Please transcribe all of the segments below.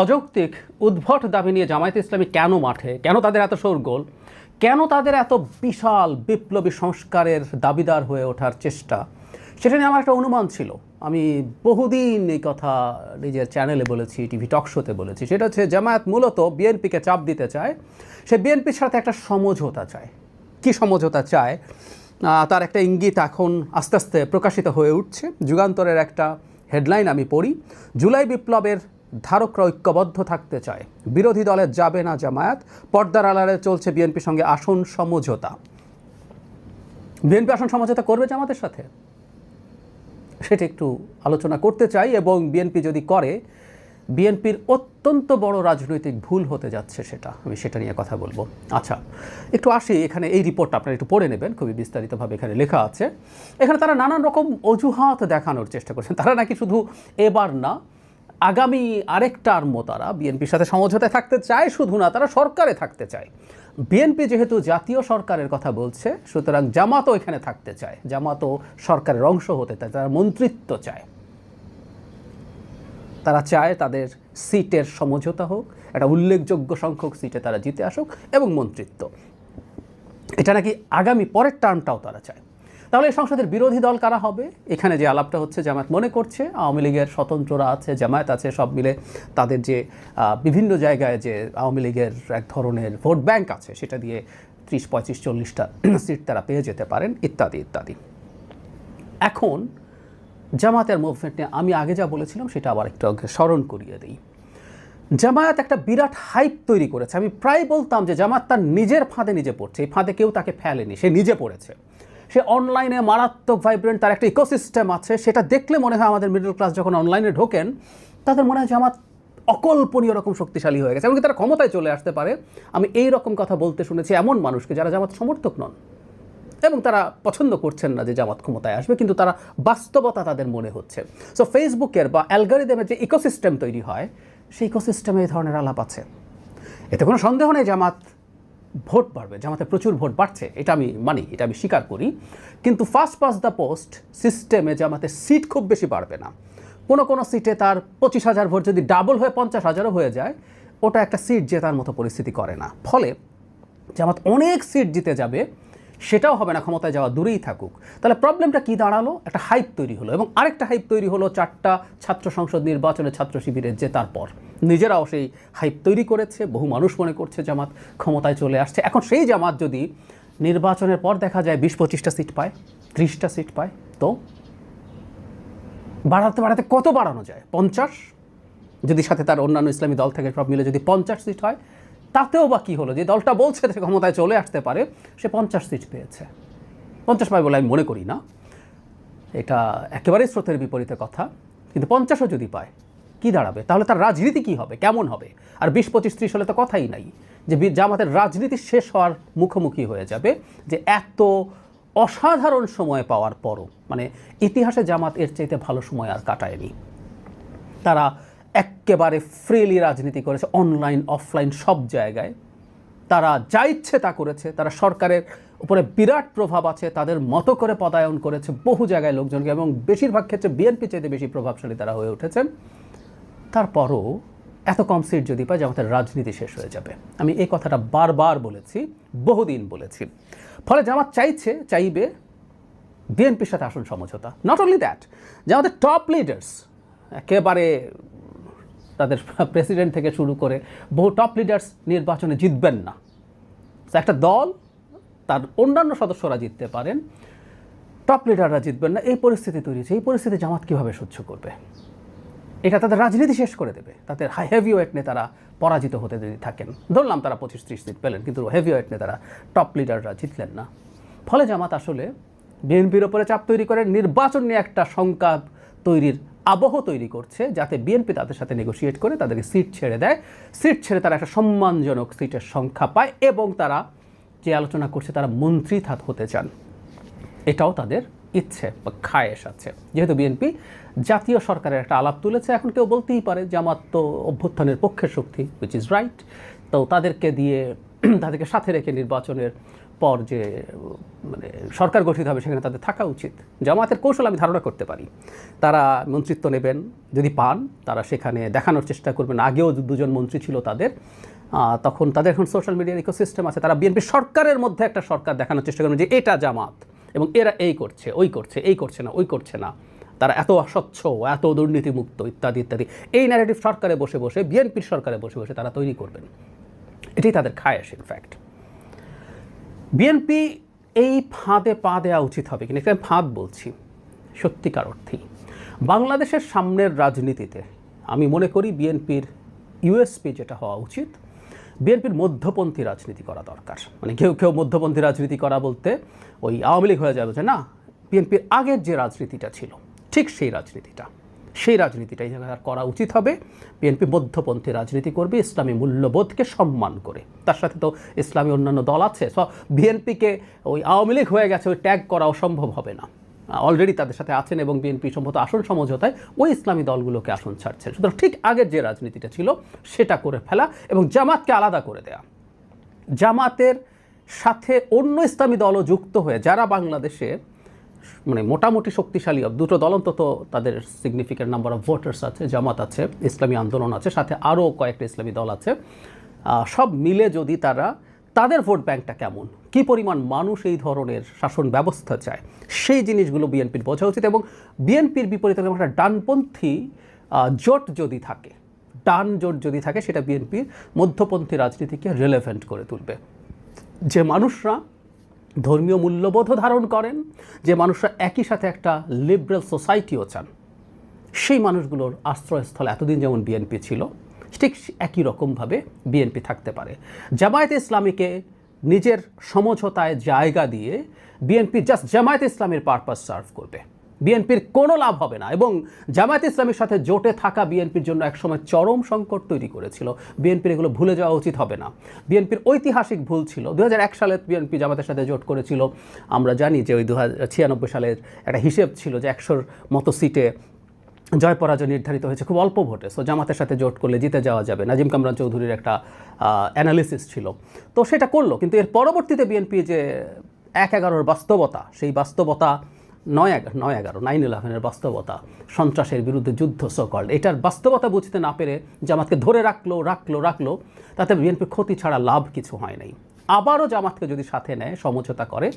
অযৌক্তিক উদ্ভট দাবি নিয়ে জামায়াতে ইসলামী কেন মাঠে, কেন তাদের এত শোরগোল, কেন তাদের এত বিশাল বিপ্লবী সংস্কারের দাবিদার হয়ে ওঠার চেষ্টা, সেটা নিয়ে আমার একটা অনুমান ছিল। আমি বহুদিন এই কথা নিজের চ্যানেলে বলেছি, টিভি টক শোতে বলেছি। সেটা হচ্ছে জামায়াত মূলত বিএনপিকে চাপ দিতে চায়, সে বিএনপির সাথে একটা সমঝোতা চায়। কি সমঝোতা চায় তার একটা ইঙ্গিত এখন আস্তে আস্তে প্রকাশিত হয়ে উঠছে। যুগান্তরের একটা হেডলাইন আমি পড়ি, জুলাই বিপ্লবের ধারকরা ঐক্যবদ্ধ থাকতে চায়, বিরোধী দলে যাবে না জামায়াত, পর্দার আড়ালে চলছে বিএনপির সঙ্গে আসন সমঝোতা। বিএনপি আসন সমঝোতা করবে জামাতের সাথে, সেটা একটু আলোচনা করতে চাই। এবং বিএনপি যদি করে, বিএনপির অত্যন্ত বড় রাজনৈতিক ভুল হতে যাচ্ছে, আমি সেটা নিয়ে কথা বলবো। আচ্ছা, একটু আসি এখানে। এই রিপোর্টটা আপনারা একটু পড়ে নেবেন, খুবই বিস্তারিতভাবে এখানে লেখা আছে। এখানে তারা নানান রকম অজুহাত দেখানোর চেষ্টা করছেন। তারা নাকি শুধু এবার না, আগামী আরেক টার্মও তারা বিএনপির সাথে সমঝোতায় থাকতে চায়। শুধু না, তারা সরকারে থাকতে চায়। বিএনপি যেহেতু জাতীয় সরকারের কথা বলছে, সুতরাং জামাতও এখানে থাকতে চায়, জামাতও সরকারের অংশ হতে চায়, তারা মন্ত্রিত্ব চায়। তারা চায় তাদের সিটের সমঝোতা হোক, একটা উল্লেখযোগ্য সংখ্যক সিটে তারা জিতে আসুক, এবং মন্ত্রিত্ব। এটা নাকি আগামী পরের টার্মটাও তারা চায়। তাহলে এই সংসদের বিরোধী দল কারা হবে? এখানে যে আলাপটা হচ্ছে, জামায়াত মনে করছে আওয়ামী লীগের স্বতন্ত্ররা আছে, জামায়াত আছে, সব মিলে তাদের যে বিভিন্ন জায়গায় যে আওয়ামী লীগের এক ধরনের ভোট ব্যাংক আছে, সেটা দিয়ে 30, 35, 40টা সিট তারা পেয়ে যেতে পারেন, ইত্যাদি ইত্যাদি। এখন জামায়াতের মুভমেন্ট নিয়ে আমি আগে যা বলেছিলাম সেটা আবার একটু স্মরণ করিয়ে দিই। জামায়াত একটা বিরাট হাইপ তৈরি করেছে। আমি প্রায় বলতাম যে জামায়াত তার নিজের ফাঁদে নিজে পড়ছে, এই ফাঁদে কেউ তাকে ফেলেনি, সে নিজে পড়েছে। সে অনলাইনে মারাত্মক ভাইব্রেন্ট, তার একটা ইকোসিস্টেম আছে। সেটা দেখলে মনে হয় আমাদের মিডল ক্লাস যখন অনলাইনে ঢোকেন, তাদের মনে হয় জামাত অকল্পনীয় রকম শক্তিশালী হয়ে গেছে, এমনকি তারা ক্ষমতায় চলে আসতে পারে। আমি এই রকম কথা বলতে শুনেছি এমন মানুষকে যারা জামাত সমর্থক নন, এবং তারা পছন্দ করছেন না যে জামাত ক্ষমতায় আসবে, কিন্তু তারা বাস্তবতা তাদের মনে হচ্ছে। সো ফেসবুকের বা অ্যালগরিদমের যে ইকোসিস্টেম তৈরি হয়, সেই ইকোসিস্টেমে এই ধরনের আলাপ আছে। এতে কোনো সন্দেহ নেই জামাত ভোট বাড়বে, জামাতে প্রচুর ভোট বাড়ছে, এটা আমি মানি, এটা আমি স্বীকার করি। কিন্তু ফার্স্ট পাস দ্য পোস্ট সিস্টেমে জামাতে সিট খুব বেশি বাড়বে না। কোনো সিটে তার 25,000 ভোট যদি ডাবল হয়ে 50,000ও হয়ে যায়, ওটা একটা সিট জেতার মতো পরিস্থিতি করে না। ফলে জামাত অনেক সিট জিতে যাবে, সেটাও হবে না, ক্ষমতায় যাওয়া দূরেই থাকুক। তাহলে প্রবলেমটা কি দাঁড়ালো? একটা হাইপ তৈরি হলো, এবং আরেকটা হাইপ তৈরি হলো 4টা ছাত্র সংসদ নির্বাচনে ছাত্র শিবিরের জেতার পর। নিজেরাও সেই হাইপ তৈরি করেছে, বহু মানুষ মনে করছে জামাত ক্ষমতায় চলে আসছে। এখন সেই জামাত যদি নির্বাচনের পর দেখা যায় 20-25টা সিট পায়, 30টা সিট পায়, তো বাড়াতে কত বাড়ানো যায়? 50? যদি সাথে তার অন্যান্য ইসলামী দল থেকে সব মিলে যদি 50 সিট হয়, তাতেও বা কী হলো? যে দলটা বলছে সে ক্ষমতায় চলে আসতে পারে, সে 50 সিট পেয়েছে। 50 পায় বলে আমি মনে করি না, এটা একেবারেই স্রোতের বিপরীতে কথা। কিন্তু 50ও যদি পায়, কি দাঁড়াবে? তাহলে তার রাজনীতি কি হবে, কেমন হবে? আর 20, 25, 30 হলে তো কথাই নাই, যে জামাতের রাজনীতি শেষ হওয়ার মুখোমুখি হয়ে যাবে। যে এত অসাধারণ সময় পাওয়ার পরও, মানে ইতিহাসে জামাত এর চাইতে ভালো সময় আর কাটায়নি। তারা একেবারে ফ্রিলি রাজনীতি করেছে, অনলাইন অফলাইন সব জায়গায় তারা যা ইচ্ছে তা করেছে। তারা সরকারের উপরে বিরাট প্রভাব আছে, তাদের মতো করে পদায়ন করেছে বহু জায়গায় লোকজনকে, এবং বেশিরভাগ ক্ষেত্রে বিএনপি চাইতে বেশি প্রভাবশালী তারা হয়ে উঠেছেন। তারপরও এত কম সিট যদি পায়, জামাতের রাজনীতি শেষ হয়ে যাবে। আমি এই কথাটা বারবার বলেছি, বহুদিন বলেছি। ফলে জামাত চাইবে বিএনপির সাথে আসন সমঝোতা। নট অনলি দ্যাট, জামাতের টপ লিডার্স, একেবারে তাদের প্রেসিডেন্ট থেকে শুরু করে বহু টপ লিডার্স নির্বাচনে জিতবেন না। একটা দল তার অন্যান্য সদস্যরা জিততে পারেন, টপ লিডাররা জিতবেন না, এই পরিস্থিতি তৈরি হয়েছে। এই পরিস্থিতি জামাত কীভাবে সহ্য করবে? এটা তাদের রাজনীতি শেষ করে দেবে। তাদের হেভিওয়েট নেতারা পরাজিত হতে যদি থাকেন, ধরলাম তারা 25-30 সিট পেলেন, কিন্তু হেভিওয়েট নেতারা, টপ লিডাররা জিতলেন না। ফলে জামাত আসলে বিএনপির ওপরে চাপ তৈরি করে নির্বাচন নিয়ে একটা শঙ্কা তৈরির আবহ তৈরি করছে, যাতে বিএনপি তাদের সাথে নেগোশিয়েট করে তাদেরকে সিট ছেড়ে দেয়। সিট ছেড়ে তারা একটা সম্মানজনক সিটের সংখ্যা পায়, এবং তারা যে আলোচনা করছে তারা মন্ত্রী হতে চান, এটাও তাদের ইচ্ছে বা খায়েশ আছে। যেহেতু বিএনপি জাতীয় সরকারের একটা আলাপ তুলেছে, এখন কেউ বলতেই পারে জামাত তো অভ্যুত্থানের পক্ষের শক্তি, হুইচ ইজ রাইট। তো তাদেরকে সাথে রেখে নির্বাচনের পর যে মানে সরকার গঠিত হবে সেখানে তাদের থাকা উচিত। জামাতের কৌশল আমি ধারণা করতে পারি, তারা মন্ত্রিত্ব নেবেন, যদি পান তারা সেখানে দেখানোর চেষ্টা করবেন। আগেও দুজন মন্ত্রী ছিল তাদের, তখন তাদের এখন সোশ্যাল মিডিয়ার ইকোসিস্টেম আছে, তারা বিএনপি সরকারের মধ্যে একটা সরকার দেখানোর চেষ্টা করবেন যে এটা জামাত এবং এরা এই করছে, ওই করছে, এই করছে না, ওই করছে না, তারা এত অস্বচ্ছ, এত দুর্নীতিমুক্ত ইত্যাদি ইত্যাদি। এই ন্যারেটিভ সরকারে বসে বসে, বিএনপির সরকারে বসে বসে তারা তৈরি করবেন। এটাই তাদের খায়েশ। ইনফ্যাক্ট বিএনপি এই ফাঁদে পা দেওয়া উচিত হবে কিনা, এটা ফাঁদ বলছি সত্যিকার অর্থেই। বাংলাদেশের সামনের রাজনীতিতে আমি মনে করি বিএনপির ইউএসপি যেটা হওয়া উচিত, বিএনপির মধ্যপন্থী রাজনীতি করা দরকার। মানে কেউ কেউ মধ্যপন্থী রাজনীতি করা বলতে ওই আওয়ামী লীগ হয়ে যাবে, যে না, বিএনপির আগের যে রাজনীতিটা ছিল ঠিক সেই রাজনীতিটাই করা উচিত হবে। বিএনপি মধ্যপন্থী রাজনীতি করবে, ইসলামী মূল্যবোধকে সম্মান করে। তার সাথে তো ইসলামী অন্যান্য দল আছে, সব বিএনপিকে ওই আওয়ামী লীগ হয়ে গেছে ওই ট্যাগ করাও সম্ভব হবে না। অলরেডি তাদের সাথে আছেন এবং বিএনপি সম্ভবত আসন সমঝোতায় ওই ইসলামী দলগুলোকে আসন ছাড়ছেন। সুতরাং ঠিক আগের যে রাজনীতিটা ছিল সেটা করে ফেলা এবং জামাতকে আলাদা করে দেয়া। জামাতের সাথে অন্য ইসলামী দলও যুক্ত হয়ে, যারা বাংলাদেশে মানে মোটামুটি শক্তিশালী, দুটো দল অন্তত তাদের সিগনিফিক্যান্ট নাম্বার অফ ভোটার্স আছে, জামাত আছে, ইসলামী আন্দোলন আছে, সাথে আরও কয়েকটা ইসলামী দল আছে, সব মিলে যদি তারা, তাদের ভোট ব্যাংকটা কেমন, কী পরিমাণ মানুষ এই ধরনের শাসন ব্যবস্থা চায়, সেই জিনিসগুলো বিএনপির বোঝা উচিত। এবং বিএনপির বিপরীতে একটা ডানপন্থী জোট যদি থাকে, ডান জোট যদি থাকে, সেটা বিএনপির মধ্যপন্থী রাজনীতিকে রিলেভেন্ট করে তুলবে। যে মানুষরা ধর্মীয় মূল্যবোধও ধারণ করেন, যে মানুষরা একই সাথে একটা লিবারেল সোসাইটিও চান, সেই মানুষগুলোর আশ্রয়স্থল এতদিন যেমন বিএনপি ছিল, ঠিক একই রকমভাবে বিএনপি থাকতে পারে। জামায়াতে ইসলামীকে নিজের সমঝোতায় জায়গা দিয়ে বিএনপি জাস্ট জামায়াতে ইসলামীর পারপাস সার্ভ করবে, বিএনপির কোনো লাভ হবে না। এবং জামায়াতে ইসলামীর সাথে জোটে থাকা বিএনপির জন্য একসময় চরম সংকট তৈরি করেছিল। বিএনপির এগুলো ভুলে যাওয়া উচিত হবে না। বিএনপির ঐতিহাসিক ভুল ছিল, 2001 সালে বিএনপি জামাতের সাথে জোট করেছিল। আমরা জানি যে ওই 1996 সালের একটা হিসেব ছিল যে 100-র মতো সিটে জয় পরাজয় নির্ধারিত হয়েছে খুব অল্প ভোটে, সো জামাতের সাথে জোট করলে জিতে যাওয়া যাবে। নাজিম কামরান চৌধুরীর একটা অ্যানালিসিস ছিল, তো সেটা করলো। কিন্তু এর পরবর্তীতে বিএনপি যে 1/11-র বাস্তবতা, সেই বাস্তবতা 9/11 বাস্তবতা, সন্ত্রাসের বিরুদ্ধে যুদ্ধ সো-কল্ড, এটার বাস্তবতা বুঝতে না পেরে জামাতকে ধরে রাখলো, তাতে বিএনপির ক্ষতি ছাড়া লাভ কিছু হয় নাই। আবারও জামাতকে যদি সাথে নেয়, সমঝোতা করে,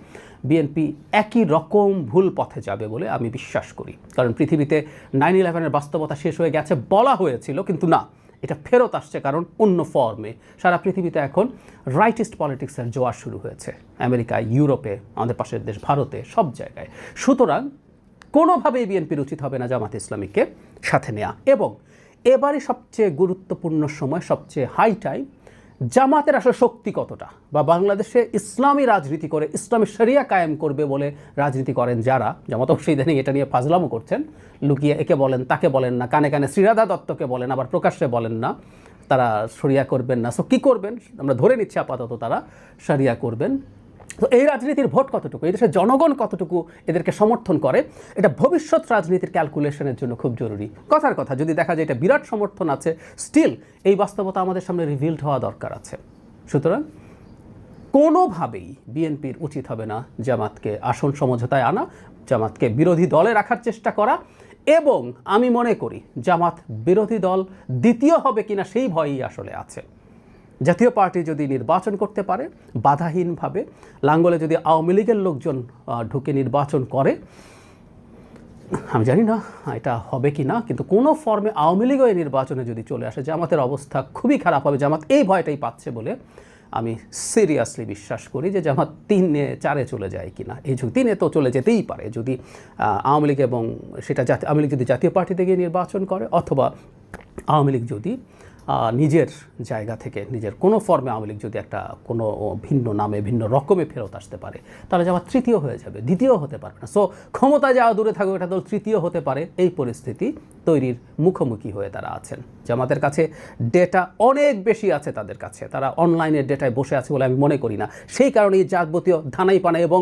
বিএনপি একই রকম ভুল পথে যাবে বলে আমি বিশ্বাস করি। কারণ পৃথিবীতে 9/11-এর বাস্তবতা শেষ হয়ে গেছে বলা হয়েছিল, কিন্তু না, এটা ফেরত আসছে, কারণ অন্য ফর্মে। সারা পৃথিবীতে এখন রাইটিস্ট পলিটিক্সের জোয়ার শুরু হয়েছে, আমেরিকায়, ইউরোপে, আমাদের পাশের দেশ ভারতে, সব জায়গায়। সুতরাং কোনোভাবেই বিএনপির উচিত হবে না জামাত ইসলামীকে সাথে নেওয়া। এবং এবারই সবচেয়ে গুরুত্বপূর্ণ সময়, সবচেয়ে হাই টাইম, জামাতের আসলে শক্তি কতটা, বা বাংলাদেশে ইসলামী রাজনীতি করে ইসলামী শরিয়া কায়েম করবে বলে রাজনীতি করেন যারা, জামাত অবশ্যই ইদানিং এটা নিয়ে ফাজলামও করছেন, লুকিয়ে একে বলেন তাকে বলেন না, কানে কানে শ্রীরাধা দত্তকে বলেন, আবার প্রকাশ্যে বলেন না তারা শরিয়া করবেন না। সো কী করবেন, আমরা ধরে নিচ্ছি আপাতত তারা শরিয়া করবেন। তো এই রাজনীতির ভোট কতটুকু, এই দেশের জনগণ কতটুকু এদেরকে সমর্থন করে, এটা ভবিষ্যৎ রাজনীতির ক্যালকুলেশনের জন্য খুব জরুরি। কথার কথা, যদি দেখা যায় এটা বিরাট সমর্থন আছে, স্টিল এই বাস্তবতা আমাদের সামনে রিভিলড হওয়া দরকার আছে। সুতরাং কোনোভাবেই বিএনপির উচিত হবে না জামাতকে আসন সমঝোতায় আনা, জামাতকে বিরোধী দলে রাখার চেষ্টা করা। এবং আমি মনে করি জামাত বিরোধী দল দ্বিতীয় হবে কিনা সেই ভয়ই আসলে আছে। জাতীয় পার্টি যদি নির্বাচন করতে পারে বাধাহীনভাবে, লাঙ্গলে যদি আওয়ামী লীগের লোকজন ঢুকে নির্বাচন করে, আমি জানি না এটা হবে কি না, কিন্তু কোনো ফর্মে আওয়ামী লীগও এই নির্বাচনে যদি চলে আসে, জামাতের অবস্থা খুবই খারাপ হবে। জামাত এই ভয়টাই পাচ্ছে বলে আমি সিরিয়াসলি বিশ্বাস করি যে জামাত 3-4-এ চলে যায় কিনা। এই 3-এ তো চলে যেতেই পারে যদি আওয়ামী লীগ, এবং সেটা আওয়ামী লীগ যদি জাতীয় পার্টিতে গিয়ে নির্বাচন করে, অথবা আওয়ামী লীগ যদি নিজের জায়গা থেকে, নিজের কোনো ফর্মে আওয়ামী লীগ যদি একটা কোনো ভিন্ন নামে, ভিন্ন রকমে ফেরত আসতে পারে, তাহলে জামাত তৃতীয় হয়ে যাবে, দ্বিতীয় হতে পারবে না। সো ক্ষমতা যাওয়া দূরে থাকুক, এটা দল তৃতীয় হতে পারে, এই পরিস্থিতি তৈরির মুখোমুখি হয়ে তারা আছেন। জামাতের কাছে ডেটা অনেক বেশি আছে, তাদের কাছে, তারা অনলাইনের ডেটায় বসে আছে বলে আমি মনে করি না। সেই কারণেই যাবতীয় ধানাই পানা, এবং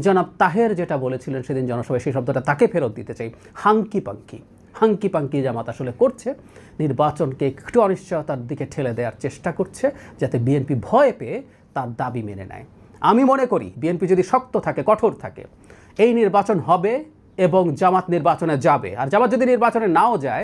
জনাব তাহের যেটা বলেছিলেন সেদিন জনসভায়, সেই শব্দটা তাকে ফেরত দিতে চাই, হাঙ্কি পাঙ্কি জামাত আসলে করছে, নির্বাচনকে একটু অনিশ্চয়তার দিকে ঠেলে দেওয়ার চেষ্টা করছে, যাতে বিএনপি ভয় পেয়ে তার দাবি মেনে নেয়। আমি মনে করি বিএনপি যদি শক্ত থাকে, কঠোর থাকে, এই নির্বাচন হবে এবং জামাত নির্বাচনে যাবে। আর জামাত যদি নির্বাচনে নাও যায়